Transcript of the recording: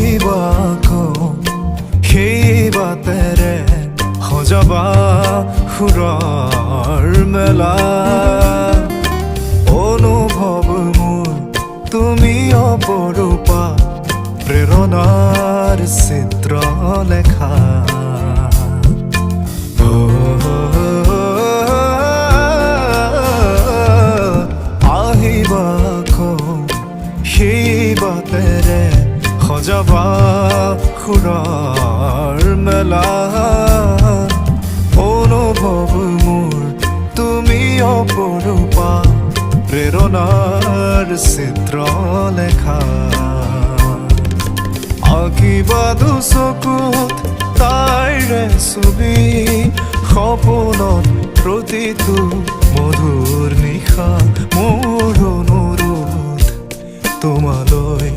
আহিবা সেই বাটেৰে সজাবা সুৰৰ মেলা অনুভৱ মোৰ তুমি অপৰূপা প্ৰেৰণাৰ চিত্ৰ লেখা আহিবা সেই বাটেৰে সজাবা সুৰৰ মেলা অনুভৱ মোৰ তুমি অপৰূপা প্ৰেৰণাৰ চিত্ৰ লেখা আঁকিবা দুচকুত তাইৰে ছবি সপোনত প্ৰতিটো মধুৰ নিশা মোৰ অনুৰোধ তোমালৈ